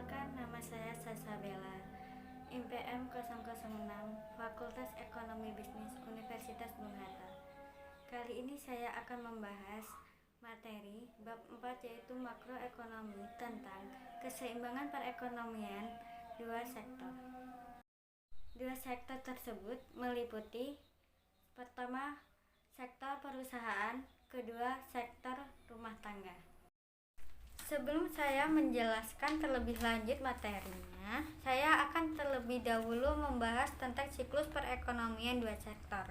Perkenalkan, nama saya Sasa Bella, IPM 006, Fakultas Ekonomi Bisnis Universitas Bung Hatta. Kali ini saya akan membahas materi bab 4, yaitu makroekonomi, tentang keseimbangan perekonomian dua sektor. Dua sektor tersebut meliputi: pertama, sektor perusahaan; kedua, sektor rumah tangga. Sebelum saya menjelaskan terlebih lanjut materinya, saya akan terlebih dahulu membahas tentang siklus perekonomian dua sektor.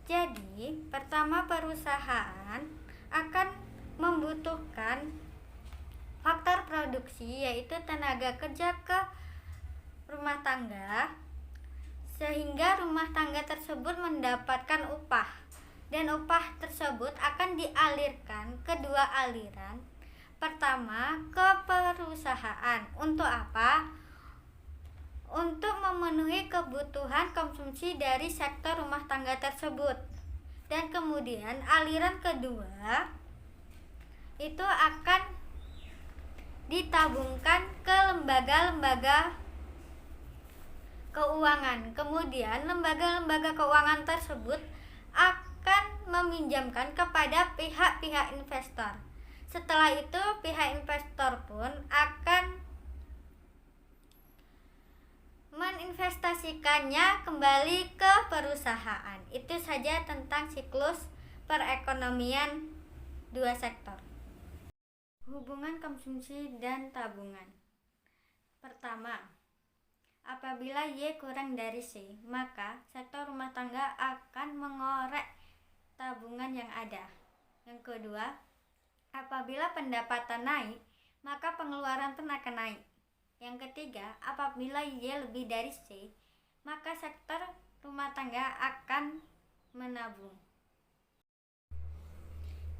Jadi, pertama, perusahaan akan membutuhkan faktor produksi, yaitu tenaga kerja, ke rumah tangga, sehingga rumah tangga tersebut mendapatkan upah, dan upah tersebut akan dialirkan ke dua aliran. Pertama, ke perusahaan. Untuk apa? Untuk memenuhi kebutuhan konsumsi dari sektor rumah tangga tersebut. Dan kemudian aliran kedua itu akan ditabungkan ke lembaga-lembaga keuangan. Kemudian lembaga-lembaga keuangan tersebut akan meminjamkan kepada pihak-pihak investor. Setelah itu, pihak investor pun akan meninvestasikannya kembali ke perusahaan. Itu saja tentang siklus perekonomian dua sektor. Hubungan konsumsi dan tabungan. Pertama, apabila Y kurang dari C, maka sektor rumah tangga akan mengorek tabungan yang ada. Yang kedua, apabila pendapatan naik, maka pengeluaran pun akan naik. Yang ketiga, apabila Y lebih dari C, maka sektor rumah tangga akan menabung.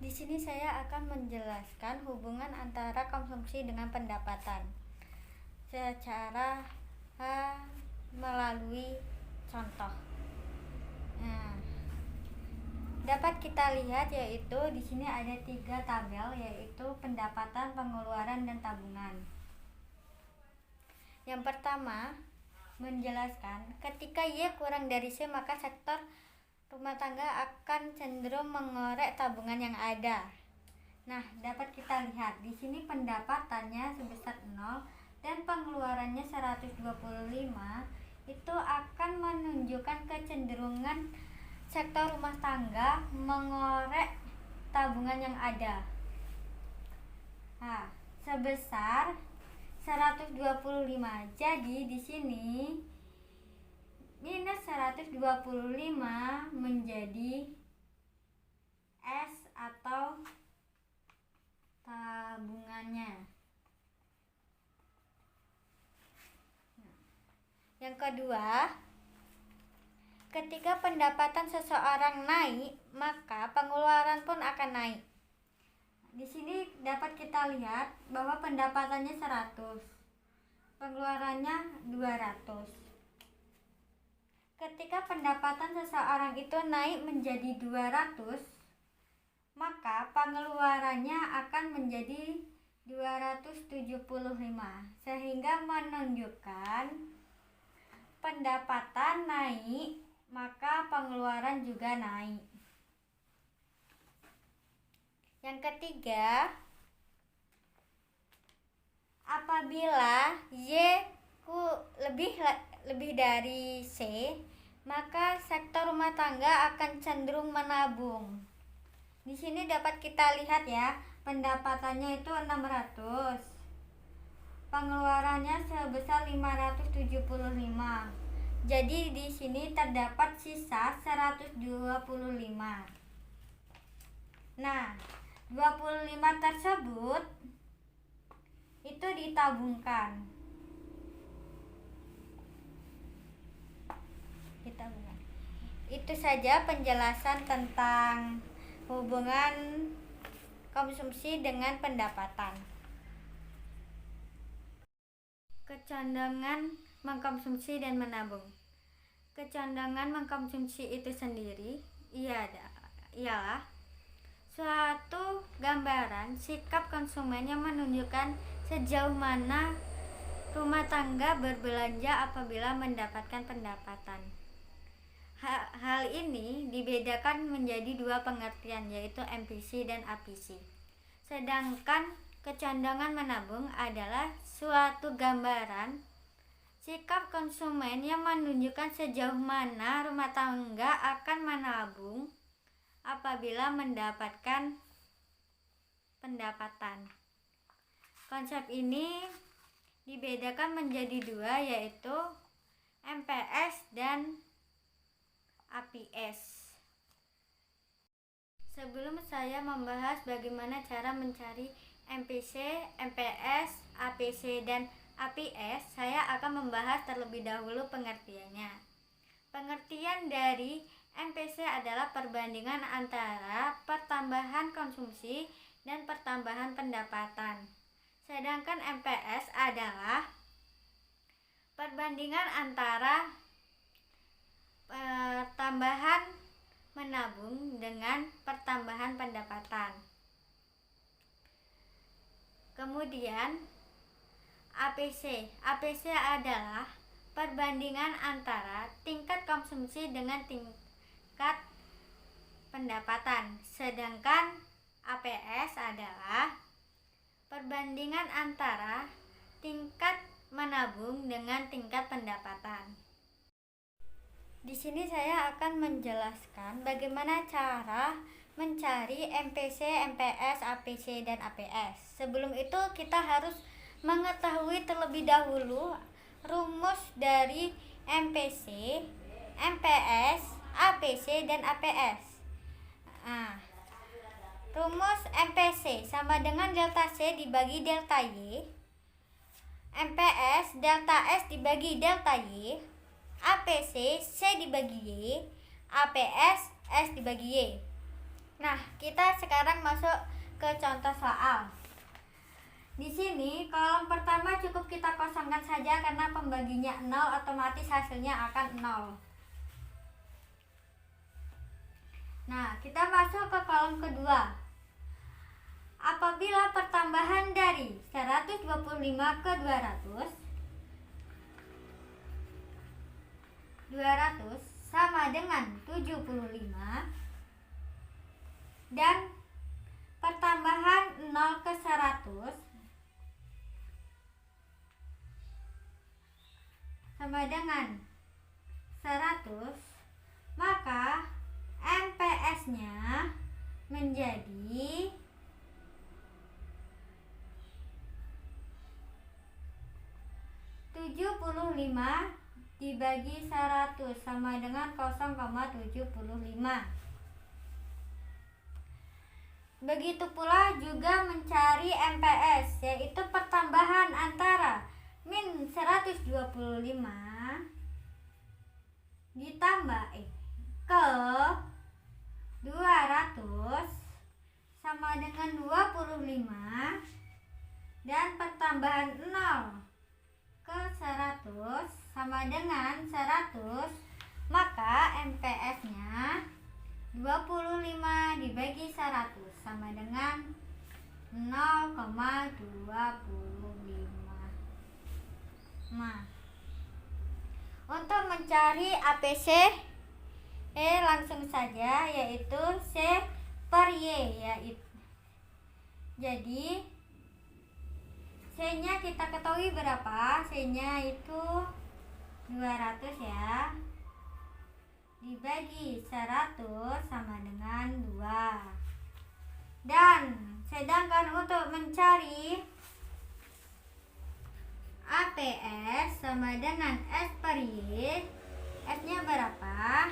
Di sini saya akan menjelaskan hubungan antara konsumsi dengan pendapatan secara melalui contoh. Dapat kita lihat, yaitu di sini ada 3 tabel, yaitu pendapatan, pengeluaran, dan tabungan. Yang pertama menjelaskan ketika Y kurang dari C, maka sektor rumah tangga akan cenderung mengorek tabungan yang ada. Nah, dapat kita lihat di sini pendapatannya sebesar 0 dan pengeluarannya 125, itu akan menunjukkan kecenderungan sektor rumah tangga mengorek tabungan yang ada. Sebesar 125. Jadi di sini minus 125 menjadi S atau tabungannya. Yang kedua, ketika pendapatan seseorang naik, maka pengeluaran pun akan naik. Di sini dapat kita lihat bahwa pendapatannya 100, pengeluarannya 200. Ketika pendapatan seseorang itu naik menjadi 200, maka pengeluarannya akan menjadi 275, sehingga menunjukkan pendapatan naik, maka pengeluaran juga naik. Yang ketiga, apabila Y lebih dari C, maka sektor rumah tangga akan cenderung menabung. Di sini dapat kita lihat ya, pendapatannya itu 600, pengeluarannya sebesar 575. Jadi di sini terdapat sisa 125. Nah, 25 tersebut itu ditabungkan. Itu saja penjelasan tentang hubungan konsumsi dengan pendapatan. Kecenderungan mengkonsumsi dan menabung. Kecenderungan mengkonsumsi itu sendiri ialah suatu gambaran sikap konsumen yang menunjukkan sejauh mana rumah tangga berbelanja apabila mendapatkan pendapatan. Hal ini dibedakan menjadi dua pengertian, yaitu MPC dan APC. Sedangkan kecondongan menabung adalah suatu gambaran sikap konsumen yang menunjukkan sejauh mana rumah tangga akan menabung apabila mendapatkan pendapatan. Konsep ini dibedakan menjadi dua, yaitu MPS dan APS. Sebelum saya membahas bagaimana cara mencari MPC, MPS, APC, dan APS, saya akan membahas terlebih dahulu pengertiannya. Pengertian dari MPC adalah perbandingan antara pertambahan konsumsi dan pertambahan pendapatan. Sedangkan MPS adalah perbandingan antara pertambahan menabung dengan pertambahan pendapatan. Kemudian APC adalah perbandingan antara tingkat konsumsi dengan tingkat pendapatan. Sedangkan APS adalah perbandingan antara tingkat menabung dengan tingkat pendapatan. Di sini saya akan menjelaskan bagaimana cara mencari MPC, MPS, APC, dan APS. Sebelum itu kita harus mengetahui terlebih dahulu rumus dari MPC, MPS, APC, dan APS. Rumus MPC sama dengan delta C dibagi delta Y, MPS delta S dibagi delta Y, APC C dibagi Y, APS S dibagi Y. Nah, kita sekarang masuk ke contoh soal. Di sini kolom pertama cukup kita kosongkan saja karena pembaginya 0, otomatis hasilnya akan 0. Nah, kita masuk ke kolom kedua. Apabila pertambahan dari 125 ke 200 sama dengan 75 dan pertambahan 0 ke 100 sama dengan 100, maka MPS-nya menjadi 75 dibagi 100 sama dengan 0,75. Begitu pula juga mencari MPS, yaitu pertambahan antara min 125 ditambah ke 200 sama dengan 25 dan pertambahan 0 ke 100 sama dengan 100, maka MPS-nya 25 dibagi 100 sama dengan 0,25. Nah, untuk mencari APC langsung saja, yaitu C per Y, jadi C-nya kita ketahui berapa? C-nya itu 200 ya, dibagi 100 sama dengan 2. Dan sedangkan untuk mencari APS sama dengan S per Y, S-nya berapa?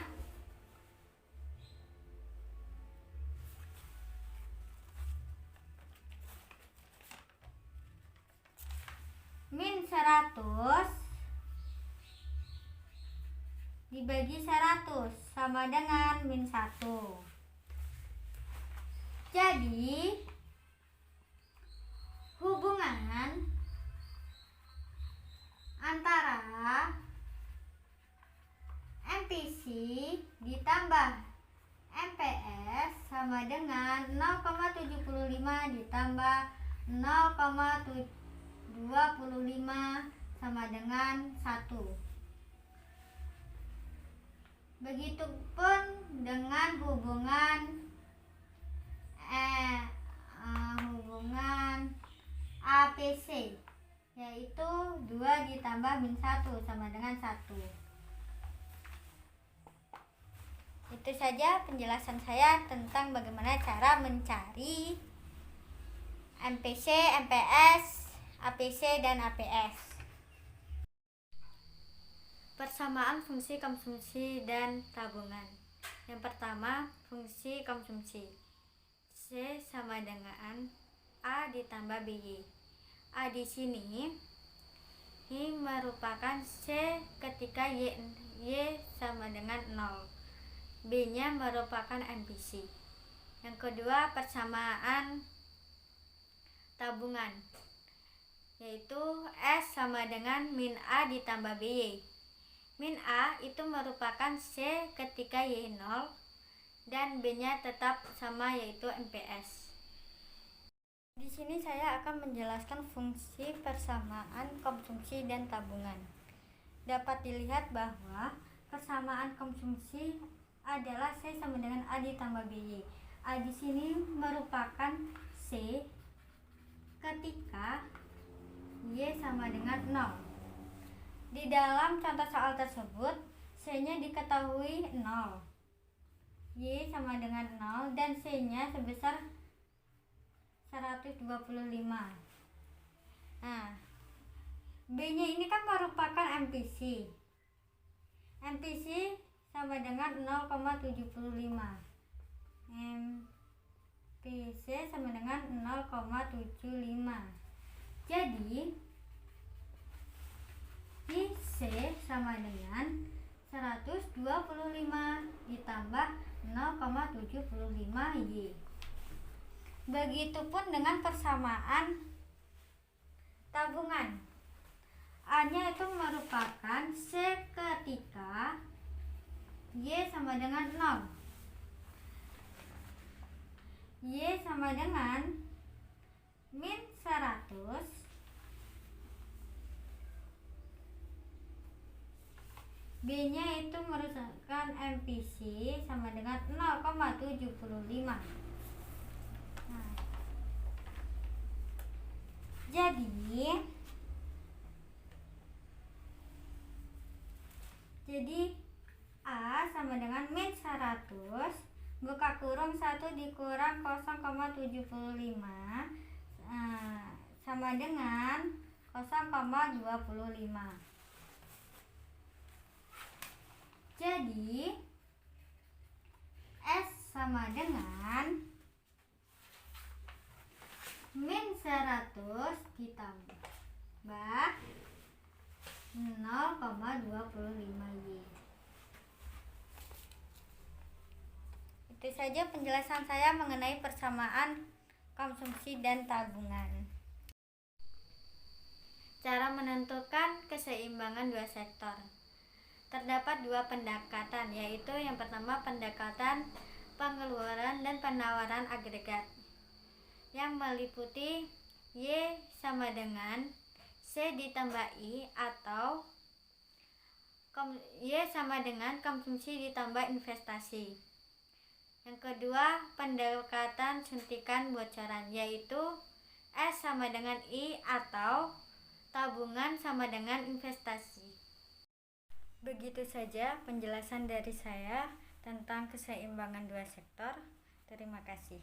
Min 100 dibagi 100 sama dengan min 1. Jadi hubungan antara MPC ditambah MPS sama dengan 0,75 ditambah 0,25 sama dengan 1. Begitupun dengan hubungan APC, yaitu 2 ditambah min 1 sama dengan 1. Itu saja penjelasan saya tentang bagaimana cara mencari MPC, MPS, APC, dan APS. Persamaan fungsi konsumsi dan tabungan. Yang pertama, fungsi konsumsi. C sama dengan A ditambah BY. A di sini ini merupakan C ketika Y sama dengan 0. B-nya merupakan MPC. Yang kedua, persamaan tabungan, yaitu S sama dengan min A ditambah BY. Min A itu merupakan C ketika Y 0 dan B-nya tetap sama, yaitu MPS. Di sini saya akan menjelaskan fungsi persamaan konsumsi dan tabungan. Dapat dilihat bahwa persamaan konsumsi adalah C sama dengan A ditambah BY. A di sini merupakan C ketika Y sama dengan 0. Di dalam contoh soal tersebut, C-nya diketahui 0, Y sama dengan 0, dan C-nya sebesar 125. Nah, B-nya ini kan merupakan MPC. MPC sama dengan 0,75. MPC sama dengan 0,75. Jadi C sama dengan 125 ditambah 0,75 Y. Begitupun dengan persamaan tabungan. A-nya itu merupakan C ketika Y sama dengan 0. Y sama dengan min 100 B-nya itu merupakan MPC sama dengan 0,75. Nah, jadi A sama dengan min 100 buka kurung 1 dikurang 0,75 sama dengan 0,25. Jadi S sama dengan min 100 ditambah 0,25 Y. Itu saja penjelasan saya mengenai persamaan konsumsi dan tabungan. Cara menentukan keseimbangan dua sektor. Terdapat 2 pendekatan, yaitu yang pertama pendekatan pengeluaran dan penawaran agregat, yang meliputi Y sama dengan C ditambah I atau Y sama dengan konsumsi ditambah investasi. Yang kedua, pendekatan suntikan bocoran, yaitu S sama dengan I atau tabungan sama dengan investasi. Begitu saja penjelasan dari saya tentang keseimbangan dua sektor. Terima kasih.